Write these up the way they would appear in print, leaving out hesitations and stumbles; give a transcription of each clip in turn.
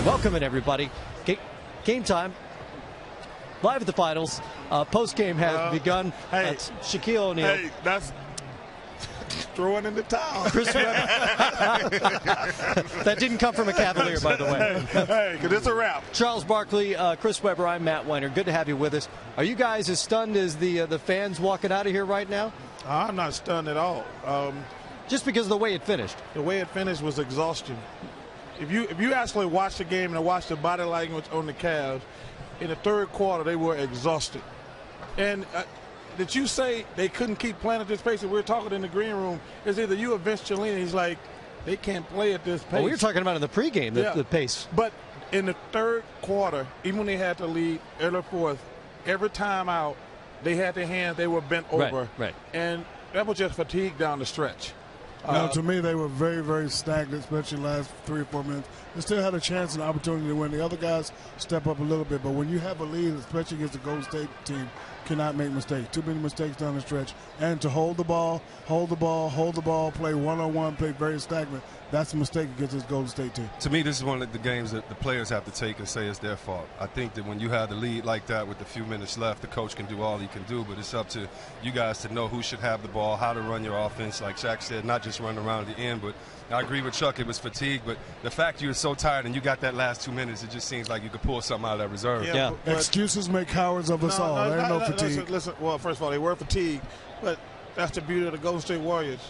Welcome in, everybody. Game time. Live at the finals. Post-game has begun. Hey, that's Shaquille O'Neal. Hey, that's throwing in the towel. Chris Webber. That didn't come from a Cavalier, by the way. Hey, because it's a wrap. Charles Barkley, Chris Webber, I'm Matt Weiner. Good to have you with us. Are you guys as stunned as the fans walking out of here right now? I'm not stunned at all. Just because of the way it finished. The way it finished was exhaustion. If you actually watch the game and watch the body language on the Cavs, in the third quarter they were exhausted. And did you say they couldn't keep playing at this pace? And we were talking in the green room. It's either you or Vince Cellini. He's like, they can't play at this pace. Well, we were talking about in the pregame, the pace. But in the third quarter, even when they had to lead early fourth, every time out, they had their hands, they were bent over. Right. And that was just fatigue down the stretch. To me, they were very, very stagnant, especially the last 3 or 4 minutes. They still had a chance and opportunity to win. The other guys step up a little bit, but when you have a lead, especially against the Golden State team, cannot make mistakes. Too many mistakes down the stretch. And to hold the ball, play one-on-one, play very stagnant, that's a mistake against this Golden State team. To me, this is one of the games that the players have to take and say it's their fault. I think that when you have the lead like that with a few minutes left, the coach can do all he can do, but it's up to you guys to know who should have the ball, how to run your offense. Like Shaq said, not just run around at the end, but I agree with Chuck, it was fatigue, but the fact you're so tired and you got that last 2 minutes, it just seems like you could pull something out of that reserve. Yeah. But excuses make cowards of us all. There ain't no fatigue. Listen, well, first of all, they were fatigued, but that's the beauty of the Golden State Warriors.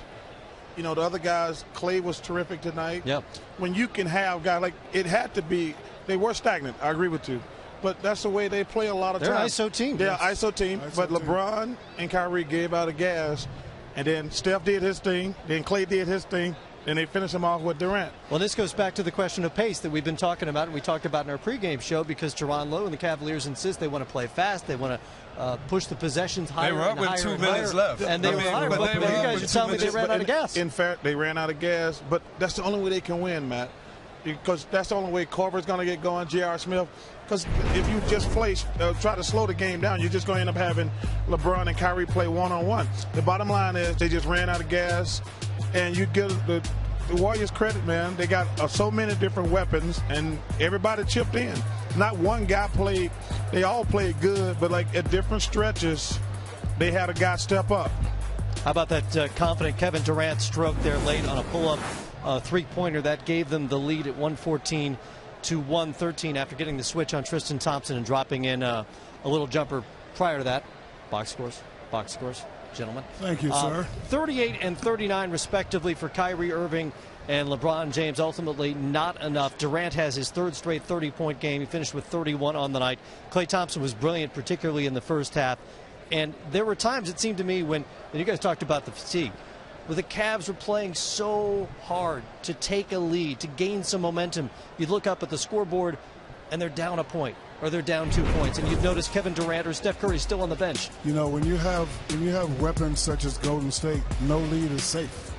You know, the other guys, Clay was terrific tonight. Yep. When you can have guys like, it had to be, they were stagnant, I agree with you. But that's the way they play a lot of They're times. They're an ISO team. They're an ISO team, but LeBron and Kyrie gave out a gas, and then Steph did his thing, then Clay did his thing, and they finished him off with Durant. Well, this goes back to the question of pace that we've been talking about, and we talked about in our pregame show, because Teron Lowe and the Cavaliers insist they want to play fast, they want to push the possessions higher. They were up with 2 minutes left. And they were higher. But you guys are telling me they ran out of gas. In fact, they ran out of gas, but that's the only way they can win, Matt. Because that's the only way Corver's going to get going, J.R. Smith. Because if you just try to slow the game down, you're just going to end up having LeBron and Kyrie play one-on-one. The bottom line is they just ran out of gas, and you give the Warriors credit, man. They got so many different weapons, and everybody chipped in. Not one guy played. They all played good, but like at different stretches, they had a guy step up. How about that confident Kevin Durant stroke there late on a pull-up three-pointer that gave them the lead at 114 to 113 after getting the switch on Tristan Thompson and dropping in a little jumper prior to that. Box scores, gentlemen. Thank you, sir. 38 and 39 respectively for Kyrie Irving and LeBron James. Ultimately not enough. Durant has his third straight 30-point game. He finished with 31 on the night. Klay Thompson was brilliant, particularly in the first half. And there were times, it seemed to me, when you guys talked about the fatigue, where the Cavs were playing so hard to take a lead, to gain some momentum. You'd look up at the scoreboard, and they're down a point, or they're down 2 points, and you'd notice Kevin Durant or Steph Curry still on the bench. You know, when you have weapons such as Golden State, no lead is safe.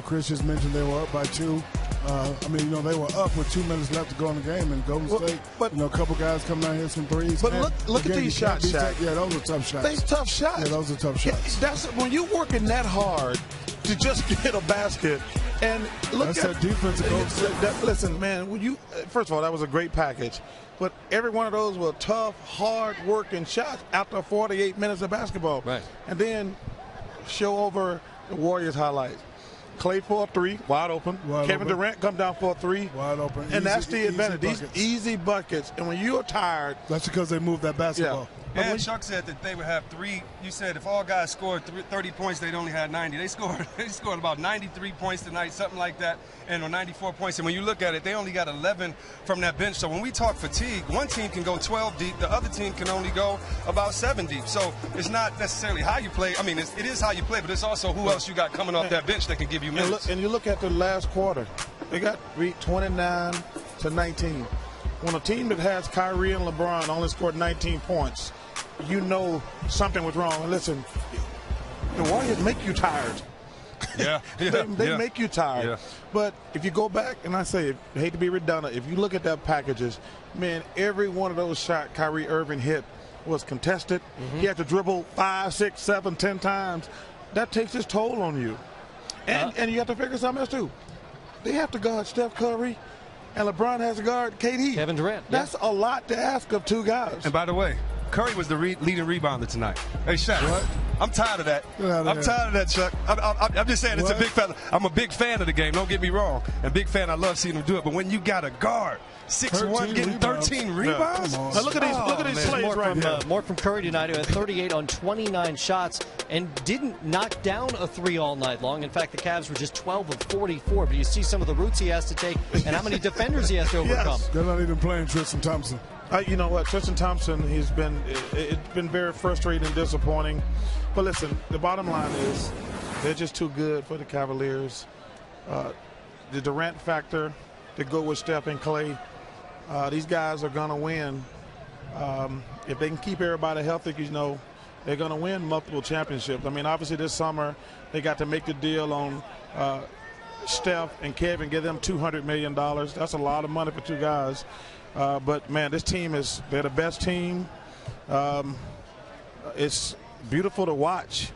Chris just mentioned they were up by 2. They were up with 2 minutes left to go in the game, and Golden State, a couple guys coming out here some threes. But look at these shots, Shaq. Yeah, those are tough shots. They tough shots. Yeah, those are tough shots. That's when you're working that hard to just get a basket. And look that's that defense. Listen, man. First of all, that was a great package, but every one of those were tough, hard-working shots after 48 minutes of basketball. Right. And then show over the Warriors highlights. Clay for a 3, wide open. Kevin Durant come down for a 3. Wide open. And that's the advantage. These easy buckets. And when you're tired. That's because they moved that basketball. Yeah. And Chuck said that they would have 3. You said if all guys scored 30 points, they'd only had 90. They scored about 93 points tonight, something like that, and or 94 points. And when you look at it, they only got 11 from that bench. So when we talk fatigue, one team can go 12 deep, the other team can only go about 7 deep. So it's not necessarily how you play. I mean, it is how you play, but it's also who else you got coming off that bench that can give you minutes. And you look at the last quarter, they got beat 29 to 19. When a team that has Kyrie and LeBron only scored 19 points, you know something was wrong. And listen, the Warriors make you tired. Yeah. They make you tired. Yeah. But if you go back, and I hate to be redundant, if you look at that packages, man, every one of those shots Kyrie Irving hit was contested. He had to dribble 5, 6, 7, 10 times. That takes its toll on you. And you have to figure something else too. They have to guard Steph Curry and LeBron has to guard KD. Kevin Durant. That's a lot to ask of two guys. And by the way, Curry was the leading rebounder tonight. Hey, Shaq, I'm tired of that. I'm tired of that, Chuck. I'm just saying it's a big fan. I'm a big fan of the game. Don't get me wrong. And big fan. I love seeing him do it. But when you got a guard, 6'1", getting 13 rebounds. Now look at these plays right now. More from Curry tonight, who had 38 on 29 shots and didn't knock down a three all night long. In fact, the Cavs were just 12 of 44. But you see some of the routes he has to take and how many defenders he has to overcome. Yes. They're not even playing Tristan Thompson. You know what, Tristan Thompson, it's been very frustrating and disappointing. But listen, the bottom line is they're just too good for the Cavaliers. The Durant factor to go with Steph and Clay. These guys are going to win. If they can keep everybody healthy, you know, they're going to win multiple championships. I mean, obviously this summer they got to make the deal on Steph and Kevin, give them $200 million. That's a lot of money for two guys. But, man, this team they're the best team. It's beautiful to watch.